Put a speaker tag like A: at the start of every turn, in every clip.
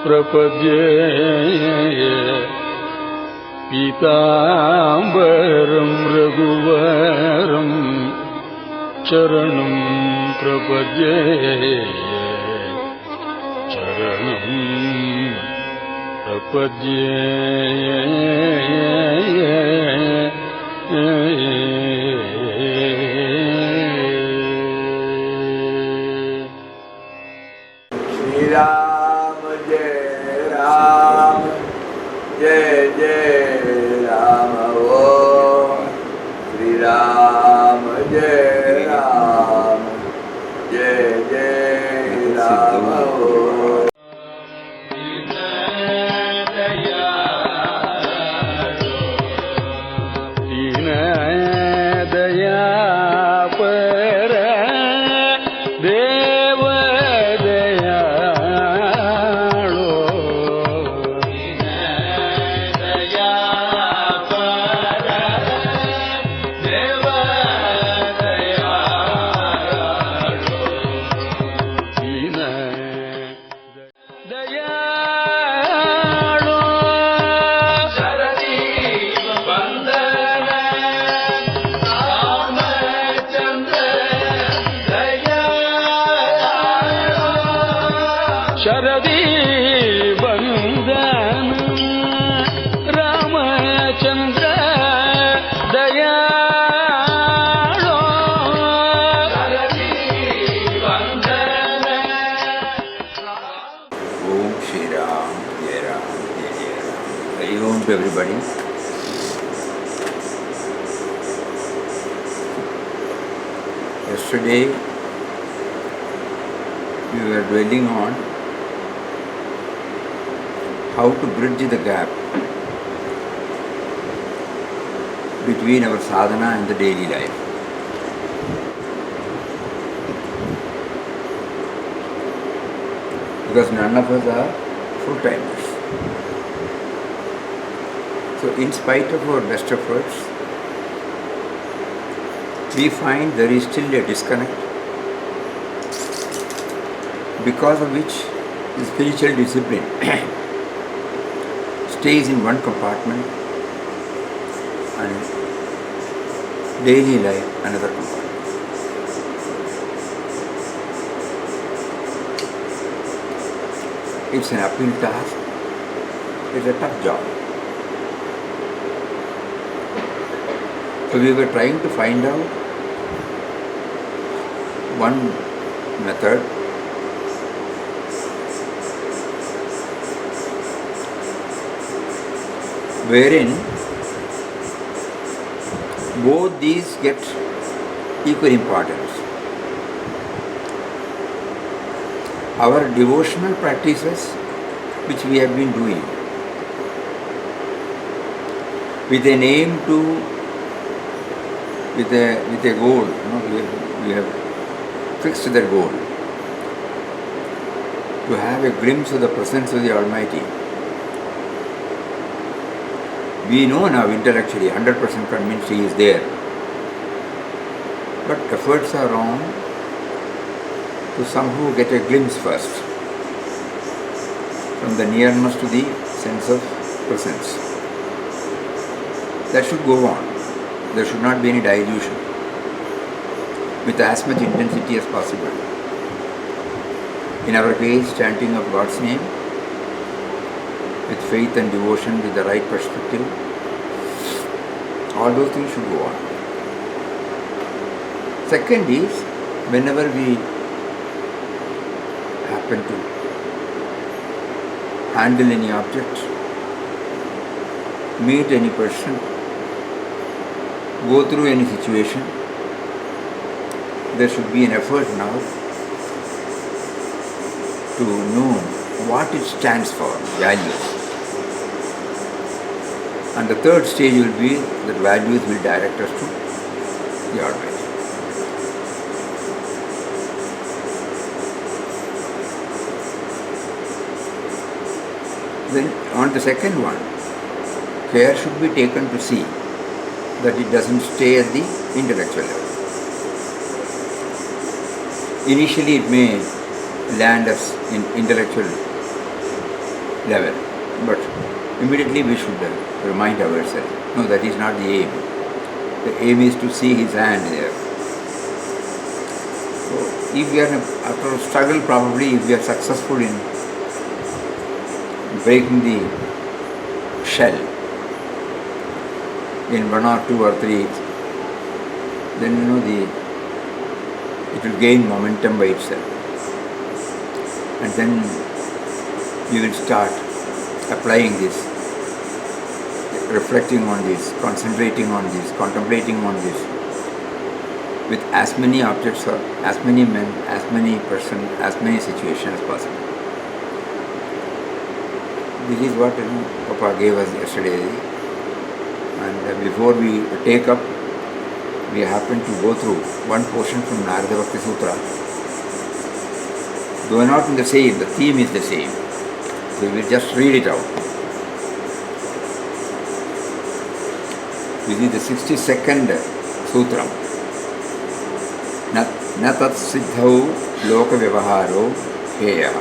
A: प्रपद्ये पीताम्बरं रघुवरं चरणं प्रपद्ये चरणं प्रपद्ये
B: श्री राम जय जय राम ओ श्री राम जय जय राम ओ शरदी बंदन रामचंद्र दयाळो शरदी बंदन Om Shri Ram Jai Ram Jai Jai Ram. Hari Om to everybody. Yesterday we were dwelling on how to bridge the gap between our sadhana and the daily life. Because none of us are full-timers. So in spite of our best efforts, we find there is still a disconnect, because of which the spiritual discipline stays in one compartment and daily life another compartment. It's an uphill task, it's a tough job. So we were trying to find out one method wherein both these get equal importance. Our devotional practices which we have been doing with an aim to, with a goal, we have fixed that goal, to have a glimpse of the presence of the Almighty. We know now intellectually, 100% convinced He is there. But efforts are on to somehow get a glimpse first, from the nearness to the sense of presence. That should go on. There should not be any dilution, with as much intensity as possible. In our case, chanting of God's name, with faith and devotion, with the right perspective, all those things should go on. Second is, whenever we happen to handle any object, meet any person, go through any situation, there should be an effort now to know what it stands for, values. And the third stage will be that values will direct us to the Almighty. Then on the second one, care should be taken to see that it doesn't stay at the intellectual level. Initially it may land us in intellectual level. But immediately we should remind ourselves, no, that is not the aim. The aim is to see his hand there. So if we are after a struggle, probably if we are successful in breaking the shell in 1 or 2 or 3, then it will gain momentum by itself. And then you will start applying this, reflecting on this, concentrating on this, contemplating on this, with as many objects or as many men, as many persons, as many situations as possible. This is what Papa gave us yesterday. And before we take up, we happen to go through one portion from Narada Bhakti Sutra. Though not in the same, the theme is the same. So we will just read it out. This is the 62nd Sutra. न तत्सिद्धौ लोकव्यवहारो हेयः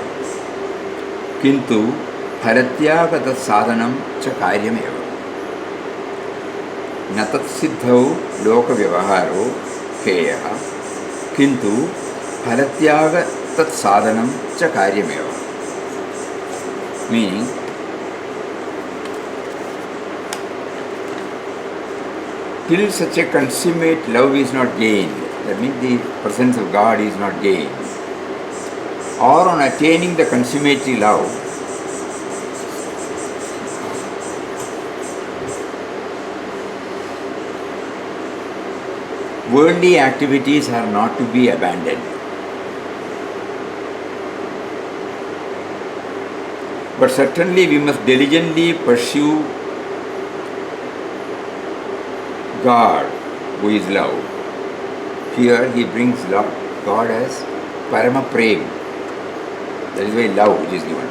B: किन्तु फलत्याग तत्साधनं च कार्यमेव. न तत्सिद्धौ लोकव्यवहारो हेयः किन्तु फलत्याग तत्साधनं च कार्यमेव. Meaning, till such a consummate love is not gained, that means the presence of God is not gained, or on attaining the consummate love, worldly activities are not to be abandoned. But certainly we must diligently pursue God, who is love. Here he brings God as Parama Prem. That is why love which is given.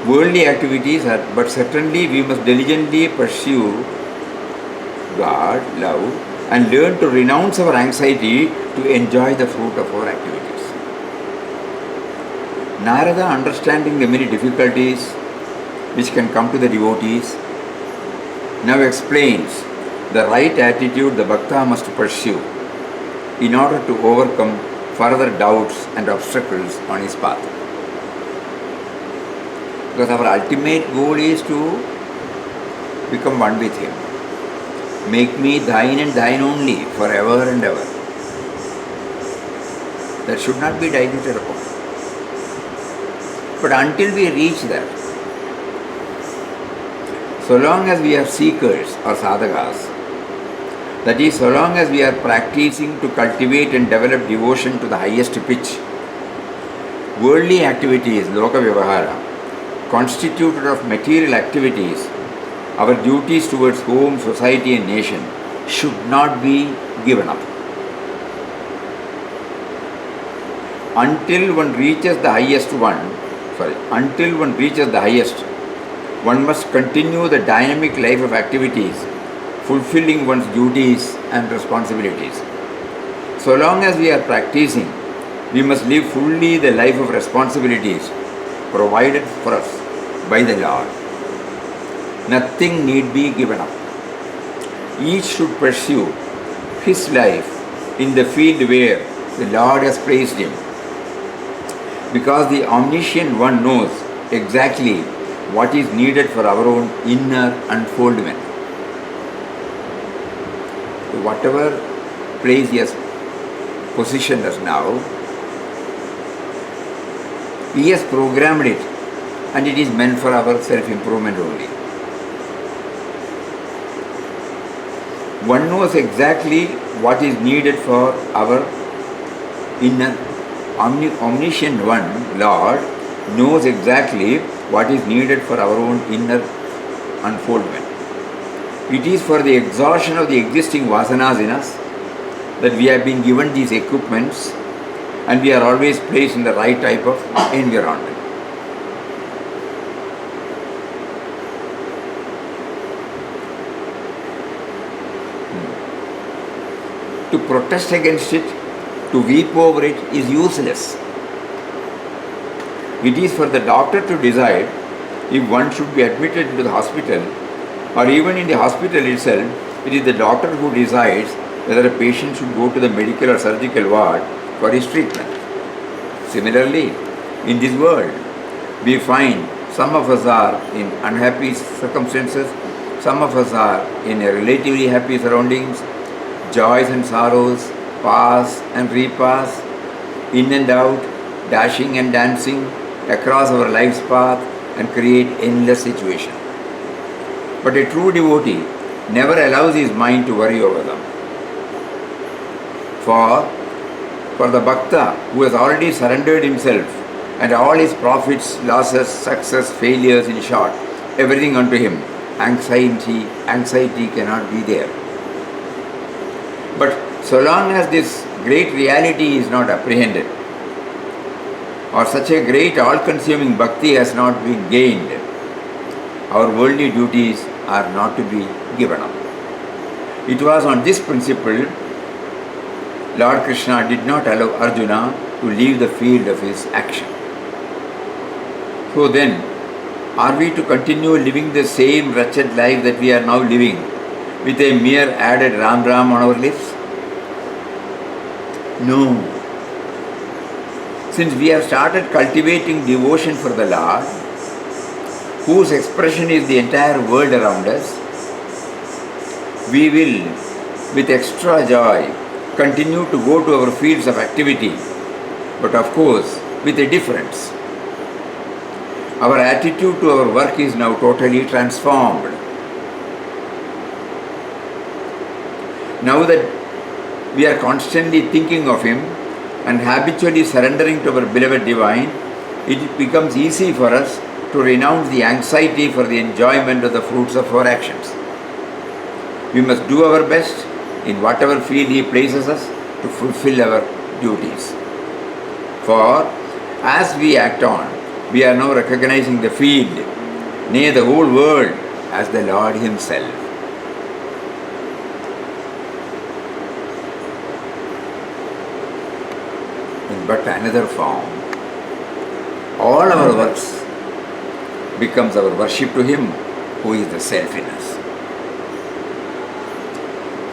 B: Worldly activities are, but certainly we must diligently pursue God, love, and learn to renounce our anxiety to enjoy the fruit of our activities. Narada, understanding the many difficulties which can come to the devotees, now explains the right attitude the bhakta must pursue in order to overcome further doubts and obstacles on his path. Because our ultimate goal is to become one with him. Make me thine and thine only forever and ever. That should not be diluted upon. But until we reach that, so long as we are seekers or sadhakas, that is, so long as we are practicing to cultivate and develop devotion to the highest pitch, worldly activities, loka vyavahara, constituted of material activities, our duties towards home, society and nation should not be given up. Until one reaches the highest, one must continue the dynamic life of activities, fulfilling one's duties and responsibilities. So long as we are practicing, we must live fully the life of responsibilities provided for us by the Lord. Nothing need be given up. Each should pursue his life in the field where the Lord has placed him, because the Omniscient One knows exactly what is needed for our own inner unfoldment. So whatever place he has positioned us now, he has programmed it, and it is meant for our self-improvement only. One knows exactly what is needed for our inner. Omniscient One, Lord, knows exactly what is needed for our own inner unfoldment. It is for the exhaustion of the existing vasanas in us that we have been given these equipments, and we are always placed in the right type of environment. To protest against it, to weep over it is useless. It is for the doctor to decide if one should be admitted into the hospital, or even in the hospital itself, it is the doctor who decides whether a patient should go to the medical or surgical ward for his treatment. Similarly, in this world, we find some of us are in unhappy circumstances, some of us are in a relatively happy surroundings, joys and sorrows pass and repass, in and out, dashing and dancing across our life's path and create endless situations. But a true devotee never allows his mind to worry over them. For the bhakta who has already surrendered himself and all his profits, losses, success, failures, in short, everything unto him, anxiety cannot be there. But so long as this great reality is not apprehended, or such a great all-consuming bhakti has not been gained, our worldly duties are not to be given up. It was on this principle Lord Krishna did not allow Arjuna to leave the field of his action. So then, are we to continue living the same wretched life that we are now living with a mere added Ram Ram on our lips? No. Since we have started cultivating devotion for the Lord, whose expression is the entire world around us, we will, with extra joy, continue to go to our fields of activity, but of course, with a difference. Our attitude to our work is now totally transformed. Now that we are constantly thinking of Him and habitually surrendering to our beloved Divine, it becomes easy for us to renounce the anxiety for the enjoyment of the fruits of our actions. We must do our best in whatever field He places us to fulfill our duties. For as we act on, we are now recognizing the field, nay, the whole world, as the Lord Himself. In but another form, all our works becomes our worship to Him who is the Self in us.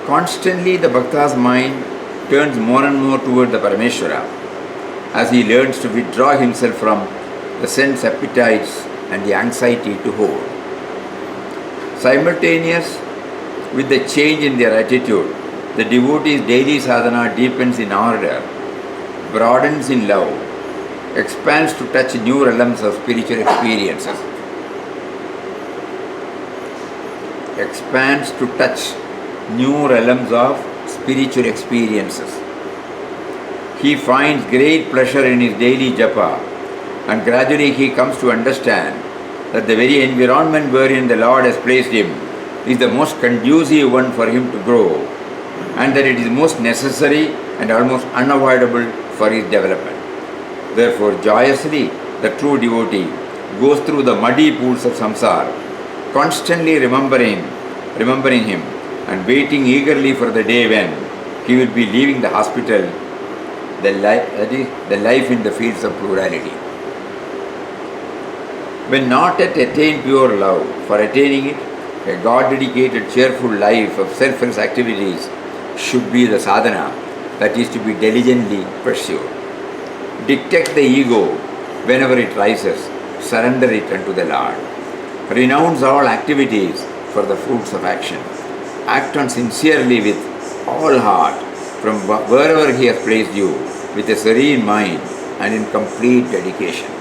B: Constantly the Bhakta's mind turns more and more toward the Parameshwara as he learns to withdraw himself from the sense appetites and the anxiety to hold. Simultaneous with the change in their attitude, the devotee's daily sadhana deepens in order, broadens in love, expands to touch new realms of spiritual experiences. Expands to touch new realms of spiritual experiences. He finds great pleasure in his daily japa, and gradually he comes to understand that the very environment wherein the Lord has placed him is the most conducive one for him to grow, and that it is most necessary and almost unavoidable for his development. Therefore, joyously the true devotee goes through the muddy pools of samsara, constantly remembering him and waiting eagerly for the day when he will be leaving the hospital, the life in the fields of plurality. When not yet attained pure love, for attaining it, a God-dedicated, cheerful life of selfless activities should be the sadhana that is to be diligently pursued. Detect the ego whenever it rises, surrender it unto the Lord. Renounce all activities for the fruits of action. Act on sincerely with all heart from wherever He has placed you, with a serene mind and in complete dedication.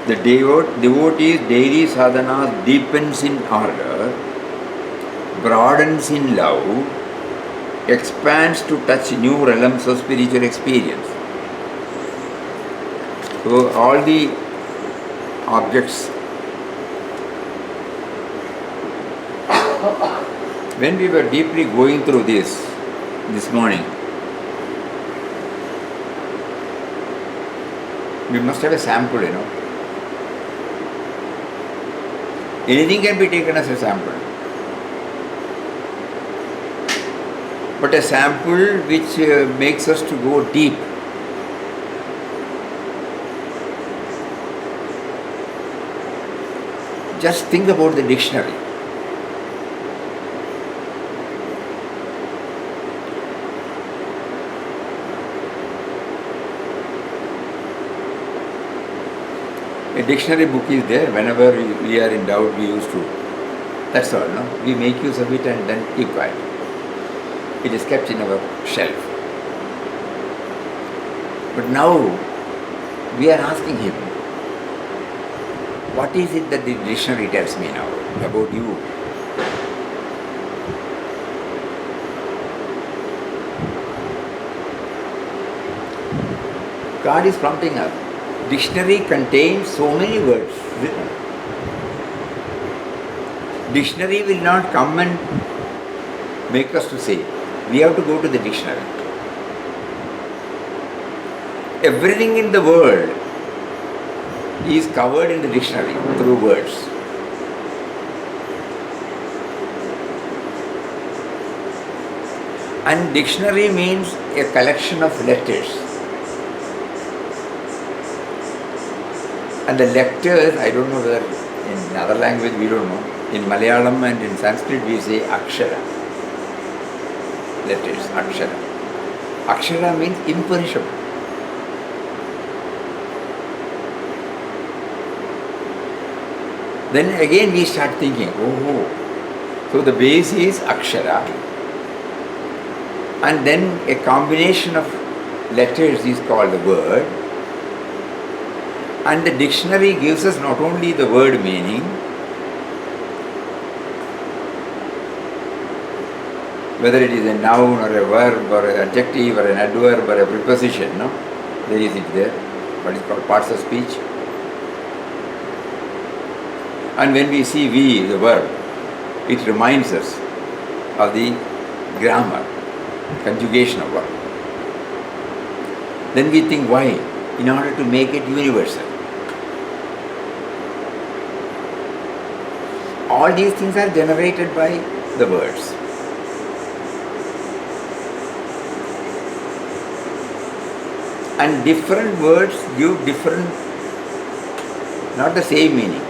B: The devotee's daily sadhana deepens in order, broadens in love, expands to touch new realms of spiritual experience. So all the objects, when we were deeply going through this morning, we must have a sample, Anything can be taken as a sample. But a sample which makes us to go deep. Just think about the dictionary. A dictionary book is there. Whenever we are in doubt, we used to. That's all, no? We make use of it and then keep quiet. It is kept in our shelf. But now we are asking him, what is it that the dictionary tells me now about you? God is prompting us. Dictionary contains so many words. Dictionary will not come and make us to say. We have to go to the dictionary. Everything in the world is covered in the dictionary through words. And dictionary means a collection of letters. And the letters, I don't know whether in other language we don't know. In Malayalam and in Sanskrit we say akshara. Letters, akshara. Akshara means imperishable. Then again we start thinking, so the base is akshara, and then a combination of letters is called a word, and the dictionary gives us not only the word meaning, whether it is a noun or a verb or an adjective or an adverb or a preposition, no? There is it there, what is called parts of speech. And when we see we, the verb, it reminds us of the grammar, conjugation of verb. Then we think why? In order to make it universal. All these things are generated by the words. And different words give different, not the same meaning.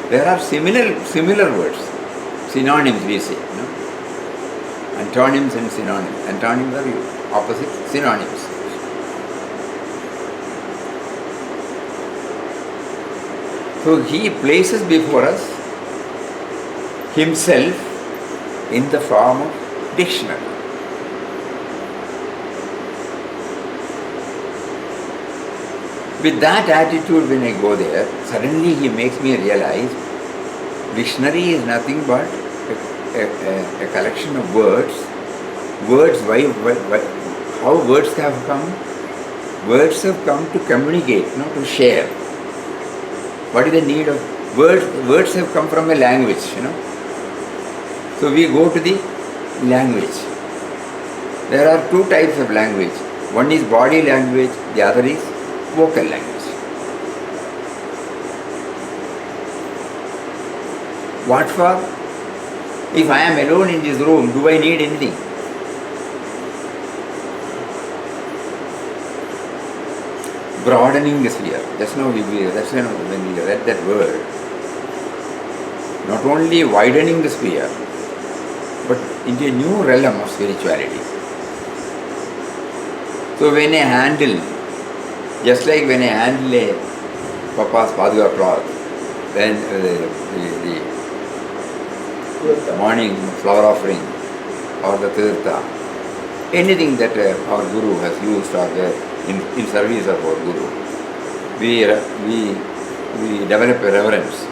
B: There are similar words, synonyms we say, no? Antonyms and synonyms. Antonyms are opposite synonyms. So he places before us himself in the form of dictionary. With that attitude, when I go there, suddenly he makes me realize dictionary is nothing but a collection of words. Words, how words have come? Words have come to communicate, not to share. What is the need of words? Words have come from a language, So we go to the language. There are two types of language. One is body language, the other is vocal language. What for? If I am alone in this room, do I need anything? Broadening the sphere. That's when we read that word. Not only widening the sphere, but into a new realm of spirituality. So when I handle, just like when I handle a Papa's Paduka cloth, then the morning flower offering or the tirtha, anything that our Guru has used or in service of our Guru, we develop a reverence.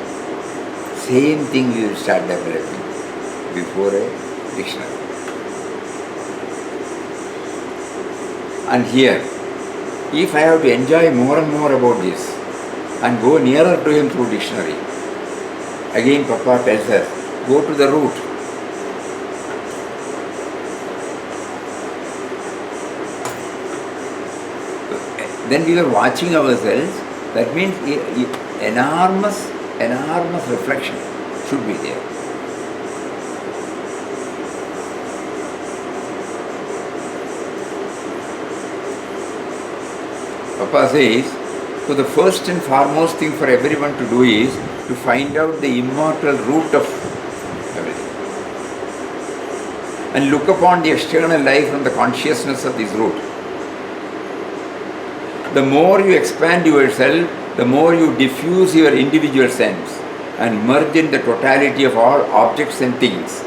B: Same thing we will start developing before a dictionary. And here, if I have to enjoy more and more about this and go nearer to him through dictionary, again Papa tells us, go to the root. Then we were watching ourselves, that means enormous reflection should be there. Papa says, so the first and foremost thing for everyone to do is to find out the immortal root of everything. And look upon the external life from the consciousness of this root. The more you expand yourself, the more you diffuse your individual sense and merge in the totality of all objects and things,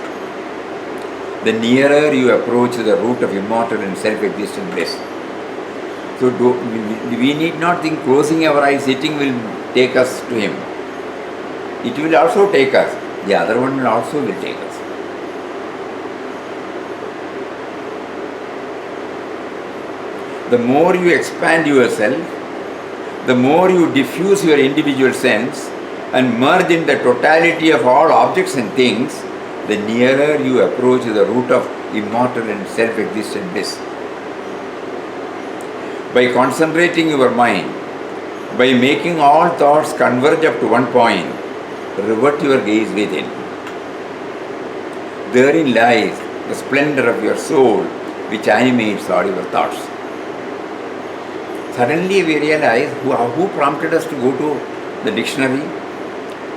B: the nearer you approach the root of immortal and self-existent bliss. So we need not think closing our eyes, sitting will take us to him. It will also take us. The other one will also take us. The more you expand yourself, the more you diffuse your individual sense and merge in the totality of all objects and things, the nearer you approach the root of immortal and self-existent bliss. By concentrating your mind, by making all thoughts converge up to one point, revert your gaze within. Therein lies the splendor of your soul which animates all your thoughts. Suddenly we realize who prompted us to go to the dictionary,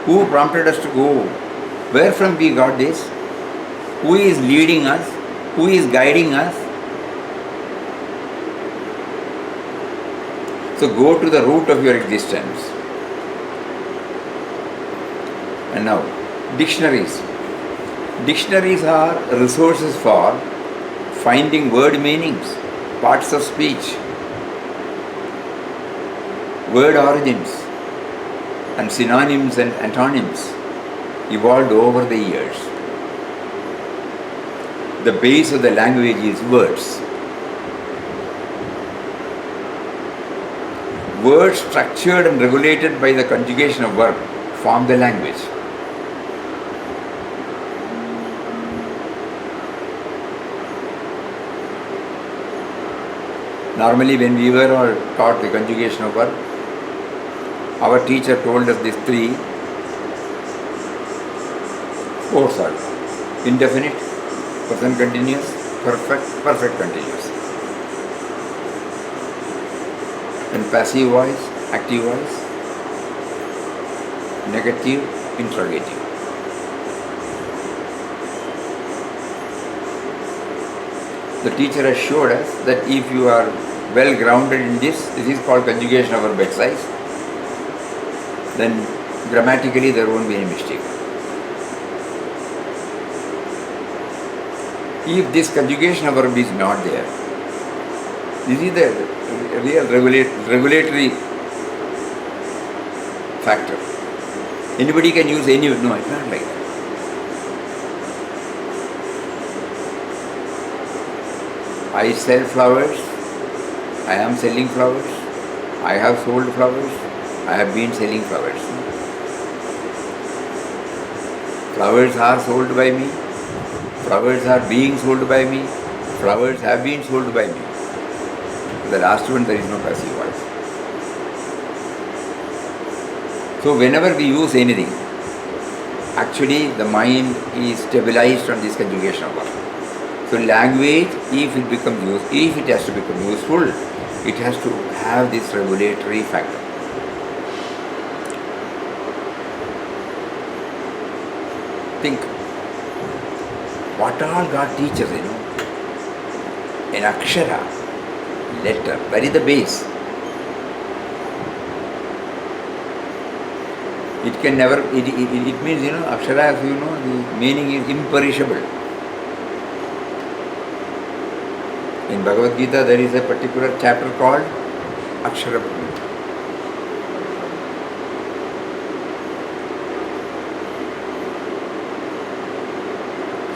B: who prompted us to go, where from we got this, who is leading us, who is guiding us. So go to the root of your existence. And now, dictionaries. Dictionaries are resources for finding word meanings, parts of speech, word origins, and synonyms and antonyms evolved over the years. The base of the language is words. Words structured and regulated by the conjugation of verb form the language. Normally when we were all taught the conjugation of verb, our teacher told us these three forms are indefinite, present continuous, perfect continuous. And passive voice, active voice, negative, interrogative. The teacher has showed us that if you are well grounded in this is called conjugation of verb exercise, then grammatically there won't be any mistake. If this conjugation of verb is not there, this is the real regulatory factor. Anybody can use any, no, it's not like that. I sell flowers, I am selling flowers, I have sold flowers, I have been selling flowers. Flowers are sold by me, flowers are being sold by me, flowers have been sold by me. The last one, there is no passive voice. So whenever we use anything, actually the mind is stabilized on this conjugation of verb. So language, if it has to become useful, it has to have this regulatory factor. Think, what all God teaches, an akshara, letter, that is the base. It can never, it means, akshara, the meaning is imperishable. In Bhagavad Gita, there is a particular chapter called Akshara.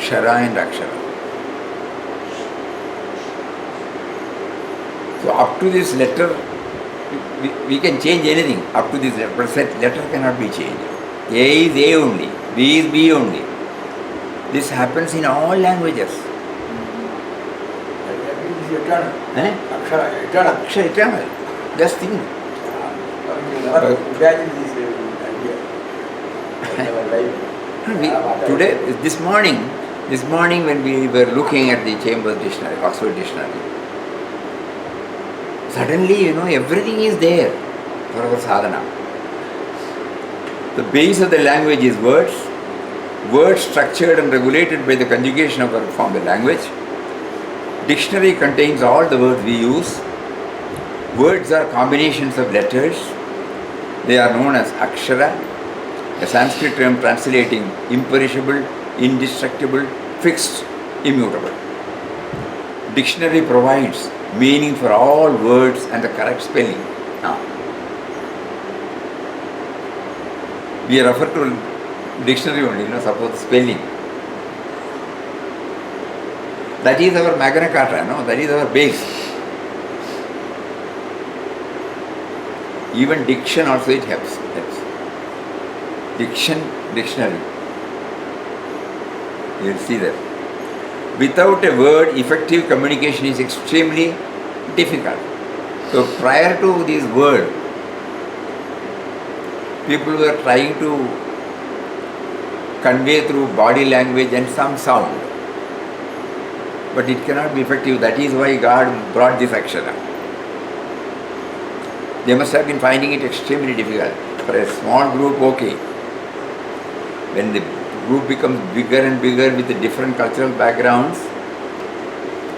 B: Kshara and Akshara. So up to this letter, we can change anything. Up to this letter, but that letter cannot be changed. A is A only, B is B only. This happens in all languages.
C: Eternal.
B: Eh?
C: Akshara, eternal.
B: Akshara, eternal. Just think.
C: Never imagine this idea. Never life.
B: Today, this morning when we were looking at the Chambers Dictionary, Oxford Dictionary, suddenly, everything is there for our sadhana. The base of the language is words. Words structured and regulated by the conjugation of our form the language. Dictionary contains all the words we use. Words are combinations of letters. They are known as akshara, a Sanskrit term translating imperishable, indestructible, fixed, immutable. Dictionary provides meaning for all words and the correct spelling. Now, we refer to dictionary only, suppose spelling. That is our Magna Carta, that is our base. Even diction also it helps. Dictionary. You will see that. Without a word, effective communication is extremely difficult. So prior to this word, people were trying to convey through body language and some sound. But it cannot be effective. That is why God brought this akshara. They must have been finding it extremely difficult. For a small group, okay. When the group becomes bigger and bigger with the different cultural backgrounds,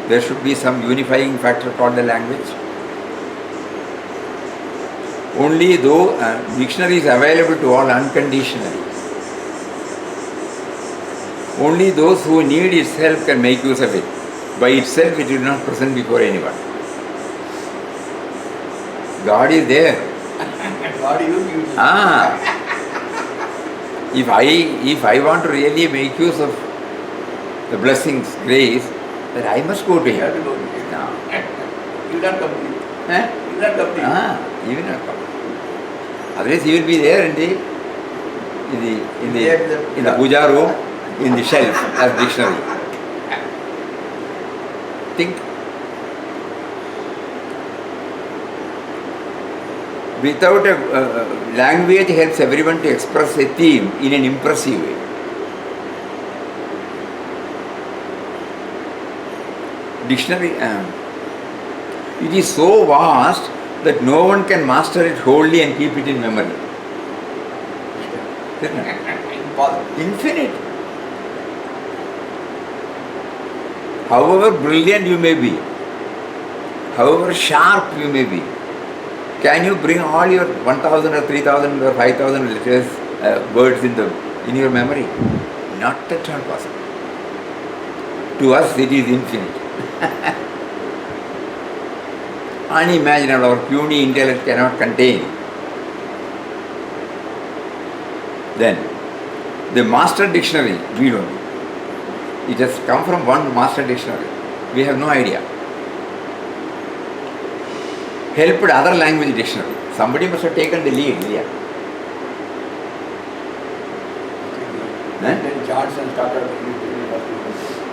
B: there should be some unifying factor called the language. Only though dictionary is available to all unconditionally. Only those who need its help can make use of it. By itself it is not present before anyone. God is there.
C: God is
B: If I want to really make use of the blessings, grace, then I must go to
C: You have
B: Him.
C: to go to him.
B: No.
C: You will not complete.
B: Eh?
C: You will not complete.
B: He will not come. Otherwise he will be there in the puja room, in the shelf as dictionary. Think. Without a language helps everyone to express a theme in an impressive way. Dictionary, it is so vast that no one can master it wholly and keep it in memory.
C: Impossible.
B: Infinite. However brilliant you may be, however sharp you may be, can you bring all your 1,000 or 3,000 or 5,000 letters, words in your memory? Not at all possible. To us it is infinite. Unimaginable, our puny intellect cannot contain. Then, the master dictionary, we don't know. It has come from one master dictionary. We have no idea. Helped other language dictionary. Somebody must have taken the lead. Yeah.
C: Then Johnson started.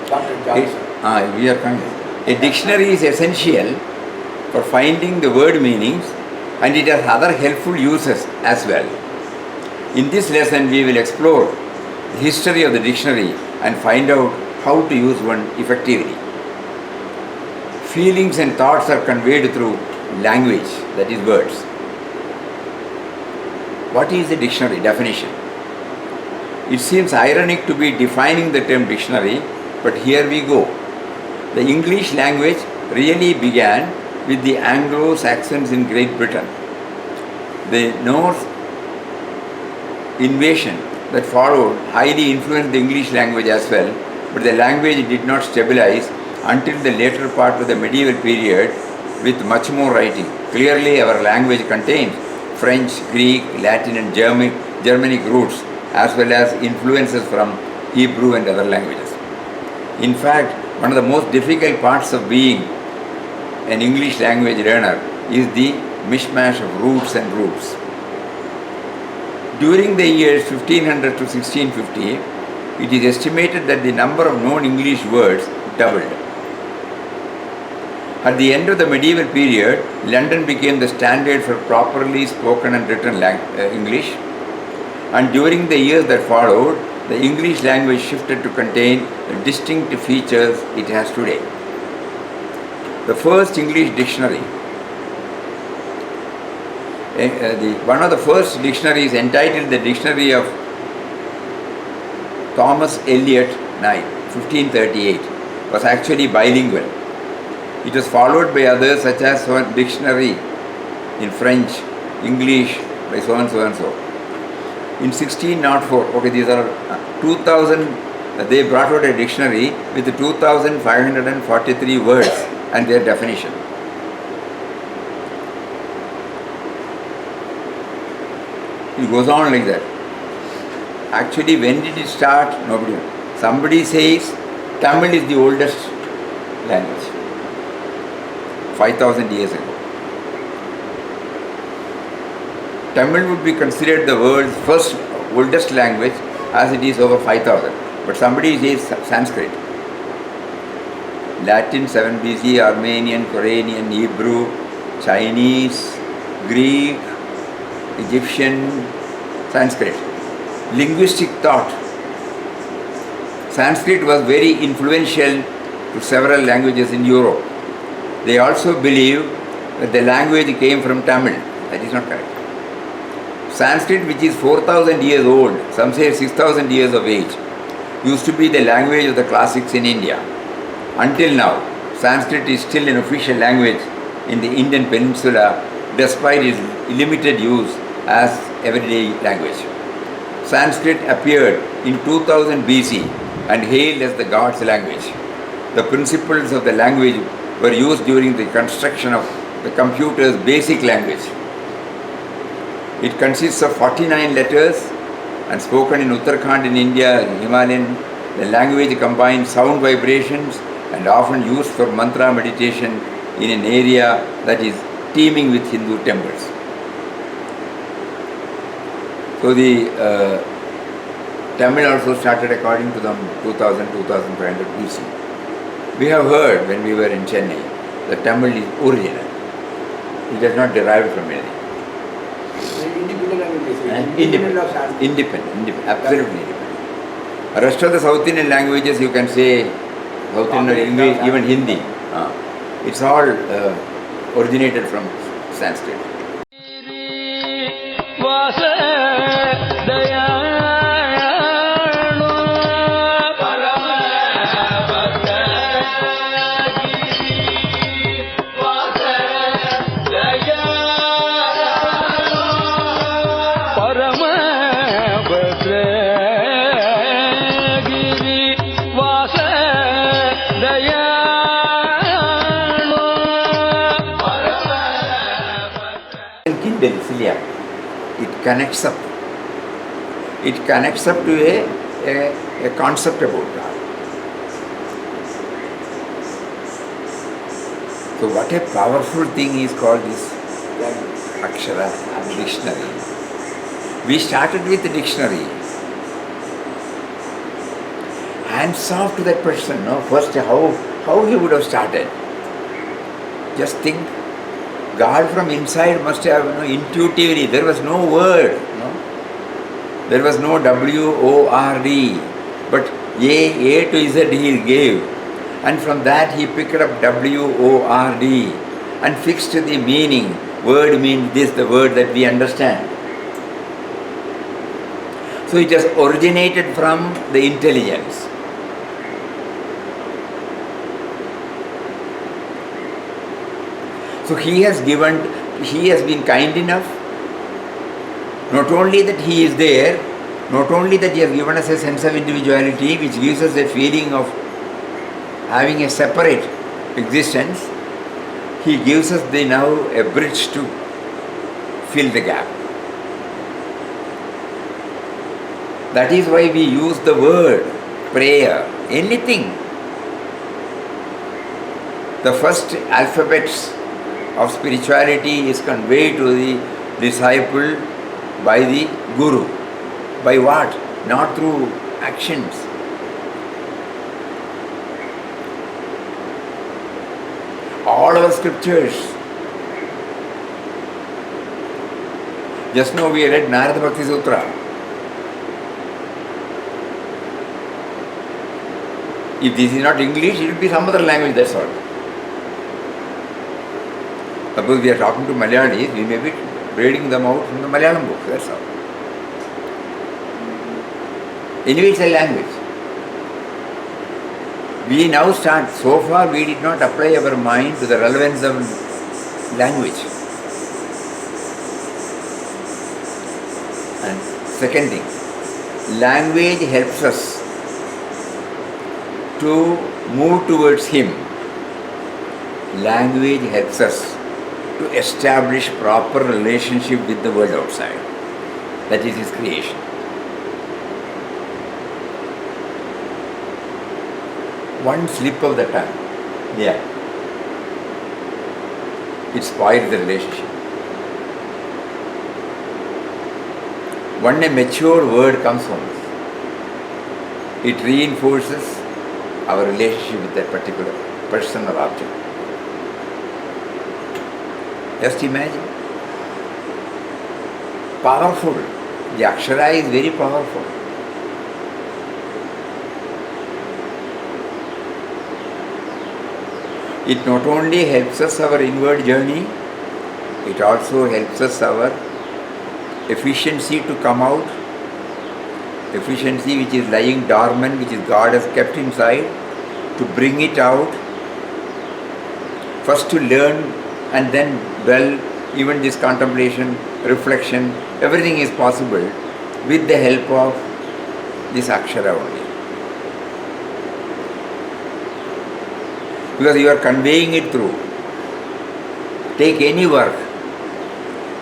C: Dr. Johnson.
B: We are coming. A dictionary is essential for finding the word meanings, and it has other helpful uses as well. In this lesson, we will explore the history of the dictionary and find out how to use one effectively. Feelings and thoughts are conveyed through language, that is words. What is the dictionary definition? It seems ironic to be defining the term dictionary, but here we go. The English language really began with the Anglo-Saxons in Great Britain. The Norse invasion that followed highly influenced the English language as well, but the language did not stabilize until the later part of the medieval period with much more writing. Clearly our language contains French, Greek, Latin and Germanic roots as well as influences from Hebrew and other languages. In fact, one of the most difficult parts of being an English language learner is the mishmash of roots and roots. During the years 1500 to 1650, it is estimated that the number of known English words doubled. At the end of the medieval period, London became the standard for properly spoken and written English, and during the years that followed, the English language shifted to contain the distinct features it has today. The first English dictionary, one of the first dictionaries entitled the Dictionary of Thomas Eliot Knight, 1538, was actually bilingual. It was followed by others such as one dictionary in French, English by so and so and so. In 1604, these are 2000, they brought out a dictionary with 2543 words and their definition. It goes on like that. Actually, when did it start? Nobody knows. Somebody says Tamil is the oldest language, 5,000 years ago. Tamil would be considered the world's first oldest language as it is over 5,000. But somebody says Sanskrit. Latin 7 BC, Armenian, Koranian, Hebrew, Chinese, Greek, Egyptian, Sanskrit. Linguistic thought. Sanskrit was very influential to several languages in Europe. They also believe that the language came from Tamil. That is not correct. Sanskrit, which is 4,000 years old, some say 6,000 years of age, used to be the language of the classics in India. Until now, Sanskrit is still an official language in the Indian peninsula despite its limited use as everyday language. Sanskrit appeared in 2000 BC and hailed as the God's language. The principles of the language were used during the construction of the computer's basic language. It consists of 49 letters and spoken in Uttarakhand in India, Himalayan. The language combines sound vibrations and often used for mantra meditation in an area that is teeming with Hindu temples. So the Tamil also started according to them 2000-2500 BC. We have heard when we were in Chennai that Tamil is original. It does not derive from anything.
C: Independent languages.
B: Independent, absolutely independent. The rest of the South Indian languages you can say, South Indian English, even Hindi. It's all originated from Sanskrit. It connects up. It connects up to a concept about God. So what a powerful thing is called this Akshara, dictionary. We started with the dictionary. Hands off to that person, no? First, how he would have started. Just think, God from inside must have, intuitively, there was no word, there was no W-O-R-D, but A to Z he gave, and from that he picked up W-O-R-D and fixed the meaning. Word means this, the word that we understand. So it has originated from the intelligence. So he has been kind enough, not only that he is there, not only that he has given us a sense of individuality which gives us a feeling of having a separate existence, he gives us now a bridge to fill the gap. That is why we use the word, prayer, anything. The first alphabets of spirituality is conveyed to the disciple by the Guru. By what? Not through actions. All our scriptures. Just now we read Narada Bhakti Sutra. If this is not English, it will be some other language, that's all. Suppose we are talking to Malayalis, we may be reading them out from the Malayalam book, that's all. Anyway, it's a language. We now start, so far we did not apply our mind to the relevance of language. And second thing, language helps us to move towards Him. Language helps us to establish proper relationship with the world outside. That is His creation. One slip of the tongue, it spoils the relationship. When a mature word comes from us, it reinforces our relationship with that particular person or object. Just imagine. Powerful. The Akshara is very powerful. It not only helps us our inward journey, it also helps us our efficiency to come out, efficiency which is lying dormant, which is God has kept inside, to bring it out, first to learn and then dwell. Even this contemplation, reflection, everything is possible with the help of this Akshara only. Because you are conveying it through. Take any work.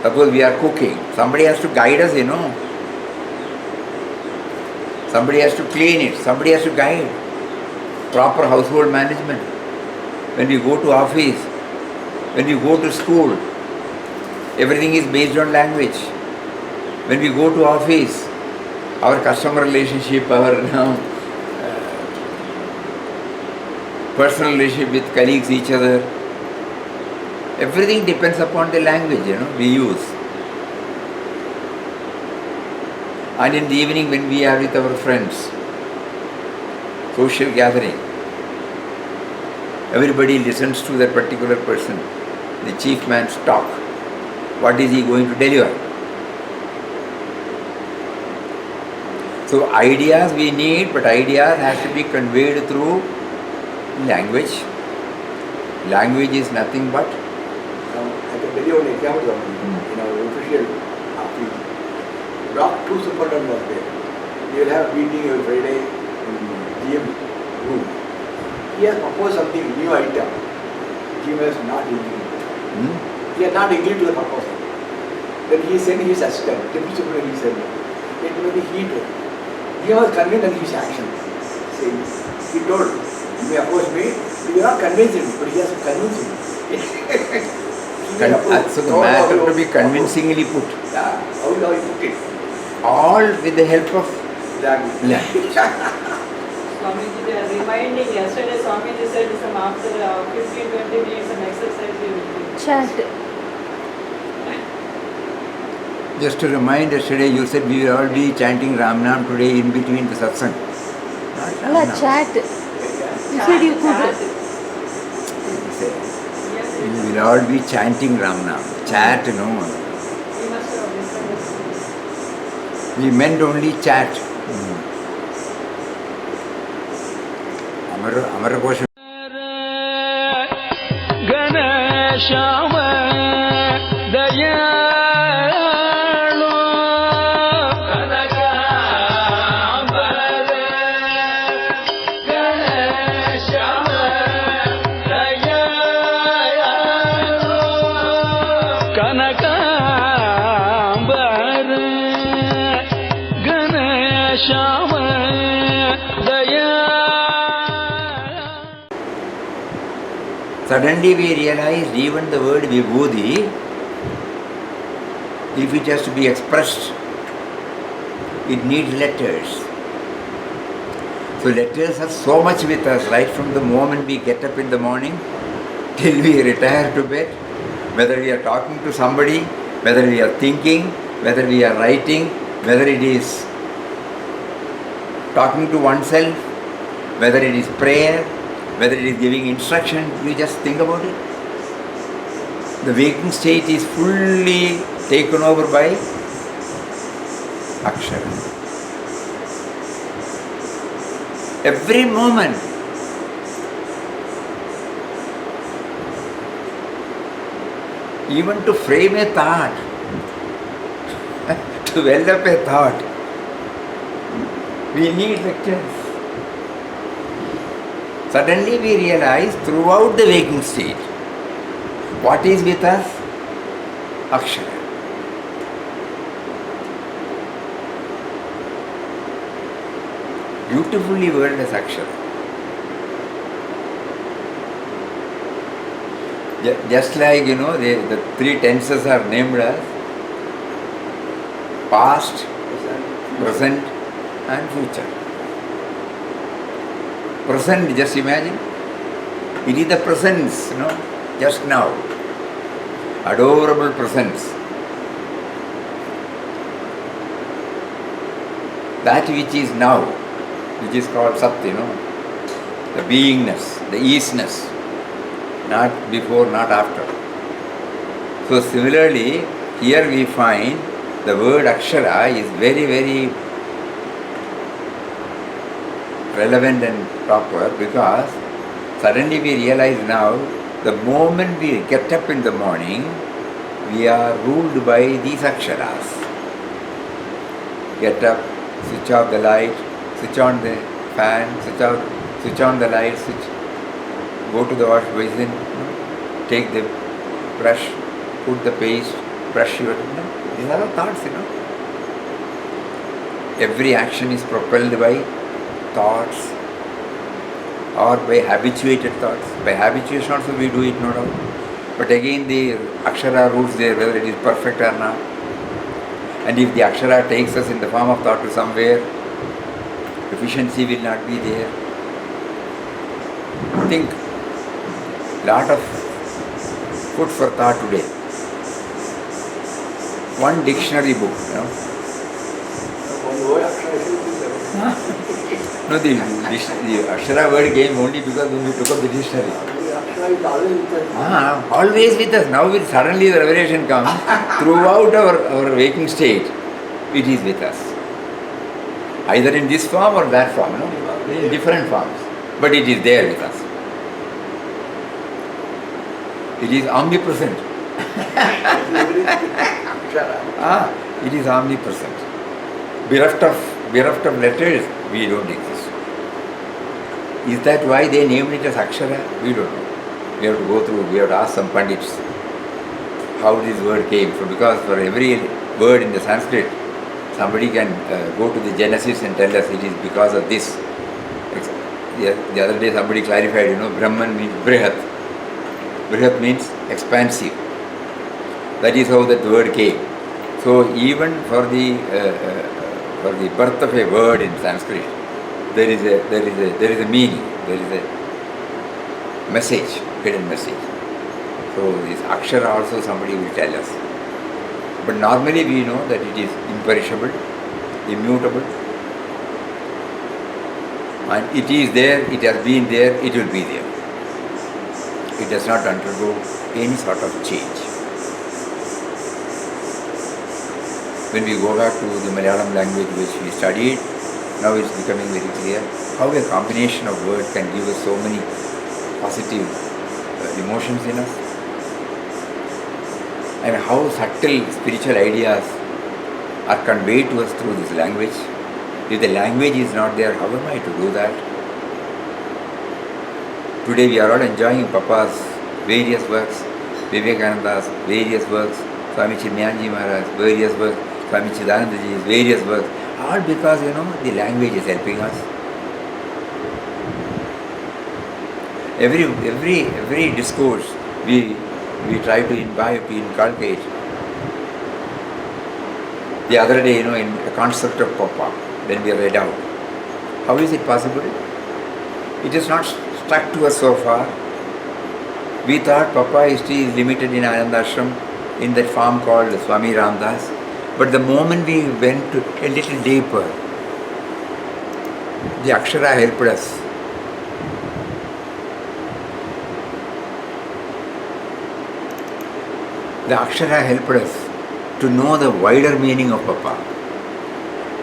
B: Suppose we are cooking, somebody has to guide us, Somebody has to clean it, somebody has to guide. Proper household management. When we go to office, when we go to school, everything is based on language. When we go to office, our customer relationship, our personal relationship with colleagues, each other, everything depends upon the language, we use. And in the evening when we are with our friends, social gathering, everybody listens to that particular person, the chief man's talk. What is he going to deliver? So ideas we need, but ideas has to be conveyed through language. Language is nothing but.
C: I can tell you an example of in our official field. Two superintendents was there. They will have a meeting every Friday in GM room. He has proposed something new item. GM has not agreed. He has not agreed to the proposal. Then he sent his assistant, deputy superintendent, he said, it will be heated. He was convinced on his action. He told, you may oppose me, you are not convincing, but he has to convince him.
B: So the matter to be convincingly put.
C: Yeah, how he put it.
B: All with the help of language.
D: Swamiji, they are reminding, yesterday Swamiji said after 15-20 minutes an exercise you will do.
E: Chat.
B: Just to remind, yesterday you said we will all be chanting Ram Nam today in between the satsang.
E: No, chat. You said you could.
B: We will all be chanting Ram Nam. Chat, no.
D: We must have misunderstood.
B: We meant only chat. Amara Kosha.
A: Ganeshama Dayalu
B: Suddenly we realized even the word vibhuti, if it has to be expressed, it needs letters. So letters are so much with us right from the moment we get up in the morning till we retire to bed. Whether we are talking to somebody, whether we are thinking, whether we are writing, whether it is talking to oneself, whether it is prayer, whether it is giving instruction, you just think about it. The waking state is fully taken over by Akshara. Every moment. Even to frame a thought, to develop a thought, we need lectures. Suddenly we realize throughout the waking state, what is with us? Akshara. Beautifully worded as Akshara. Just like, the three tenses are named as past, present and future. Present, just imagine. It is the presence, just now. Adorable presence. That which is now, which is called Sat, the beingness, the easiness. Not before, not after. So similarly, here we find the word Akshara is very, very relevant and proper, because suddenly we realize now, the moment we get up in the morning, we are ruled by these Aksharas. Get up, switch off the light, switch on the fan, switch on the light, go to the wash basin, take the brush, put the paste, brush your, these are all thoughts, Every action is propelled by thoughts or by habituated thoughts. By habituation also we do it, no doubt. But again the Akshara rules there, whether it is perfect or not. And if the Akshara takes us in the form of thought to somewhere, efficiency will not be there. Think, lot of food for thought today. One dictionary book,
C: One word, Akshara.
B: No, the Akshara word came only because when we took up the dictionary.
C: Akshara is always with us.
B: Always with us. Now suddenly the revelation comes. Throughout our waking state, it is with us. Either in this form or that form, in different forms. But it is there with us. It is omnipresent. It is omnipresent. Bereft of letters, we don't exist. Is that why they named it as Akshara? We don't know. We have to go through, we have to ask some Pandits how this word came. So because for every word in the Sanskrit, somebody can go to the Genesis and tell us it is because of this. The other day somebody clarified, Brahman means Brihat. Brihat means expansive. That is how that word came. So even for the birth of a word in Sanskrit, there is a meaning, there is a message, hidden message. So this Akshara also somebody will tell us. But normally we know that it is imperishable, immutable, and it is there, it has been there, it will be there. It does not undergo any sort of change. When we go back to the Malayalam language which we studied, now it's becoming very clear how a combination of words can give us so many positive emotions in us, and how subtle spiritual ideas are conveyed to us through this language. If the language is not there, how am I to do that? Today we are all enjoying Papa's various works, Vivekananda's various works, Swami Chinmayanji Maharaj, various works, Swami Chidanandaji's various works, all because the language is helping us. Every discourse we try to imbibe, to inculcate. The other day, in a concept of Papa, when we read out, how is it possible? It is not stuck to us so far. We thought Papa history is limited in Ananda Ashram, in that form called Swami Ramdas. But the moment we went a little deeper, the Akshara helped us. The Akshara helped us to know the wider meaning of Papa.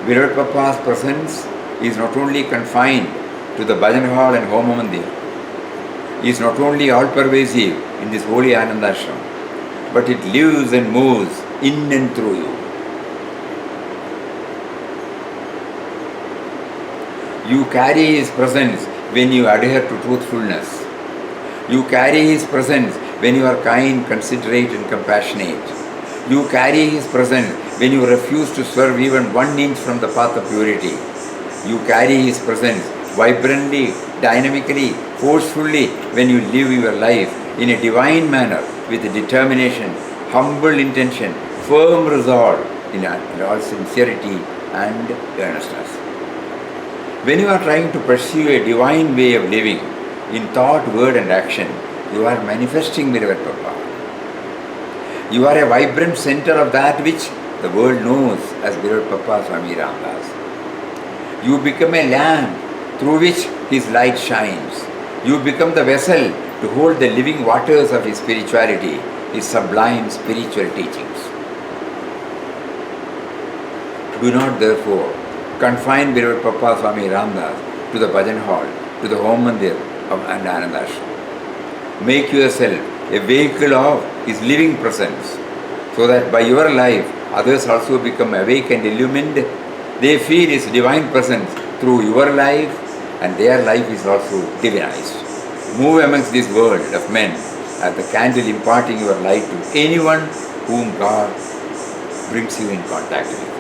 B: Virat Papa's presence is not only confined to the Bhajan Hall and Homa Mandir. He is not only all-pervasive in this holy Ananda Ashram, but it lives and moves in and through you. You carry His presence when you adhere to truthfulness. You carry His presence when you are kind, considerate and compassionate. You carry His presence when you refuse to swerve even 1 inch from the path of purity. You carry His presence vibrantly, dynamically, forcefully when you live your life in a divine manner with determination, humble intention, firm resolve in all sincerity and earnestness. When you are trying to pursue a divine way of living in thought, word and action, you are manifesting Virat Papa. You are a vibrant center of that which the world knows as Virat Papa Swami Ramdas. You become a lamp through which His light shines. You become the vessel to hold the living waters of His spirituality, His sublime spiritual teachings. Do not therefore confine Virat Papa Swami Ramdas to the Bhajan Hall, to the Home Mandir and Ananda Ashram. Make yourself a vehicle of His living presence, so that by your life others also become awake and illumined. They feel His divine presence through your life, and their life is also divinized. Move amongst this world of men as the candle imparting your light to anyone whom God brings you in contact with.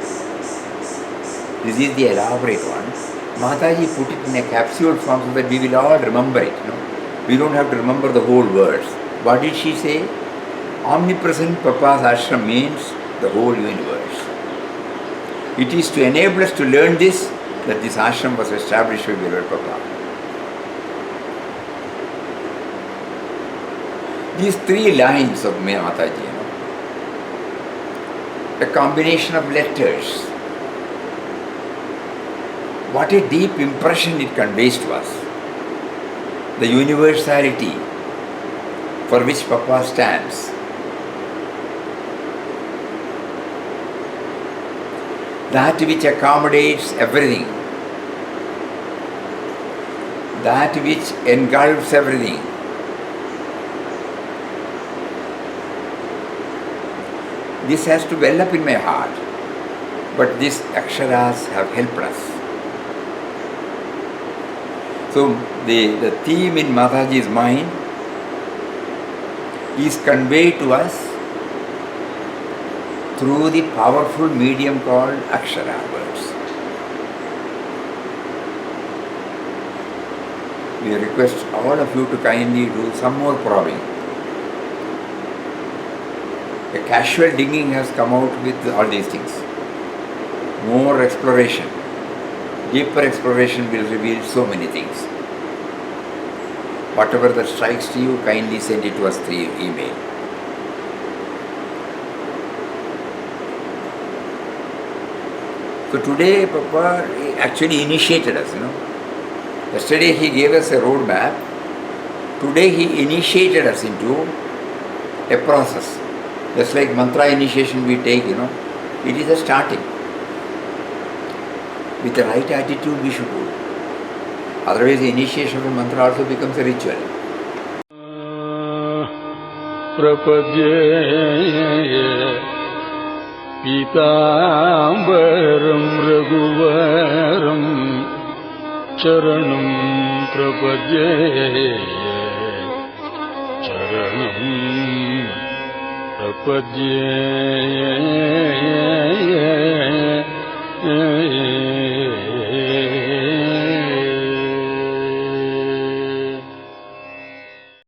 B: This is the elaborate one. Mataji put it in a capsule form so that we will all remember it. We don't have to remember the whole words. What did she say? Omnipresent Papa's ashram means the whole universe. It is to enable us to learn this that this ashram was established by Virat Papa. These 3 lines of Mataji, a combination of letters. What a deep impression it conveys to us. The universality for which Papa stands. That which accommodates everything. That which engulfs everything. This has to well up in my heart. But these aksharas have helped us. So the theme in Mataji's mind is conveyed to us through the powerful medium called Akshara words. We request all of you to kindly do some more probing. A casual digging has come out with all these things. More exploration, deeper exploration will reveal so many things. Whatever that strikes to you, kindly send it to us through email. So today Papa actually initiated us, Yesterday he gave us a roadmap. Today he initiated us into a process. Just like mantra initiation we take, it is a starting. With the right attitude we should do. Otherwise the initiation of a mantra also becomes a ritual.
A: Prapadye Pitambaram Raghuvaram Charanam Prapadye Charanam Prapadye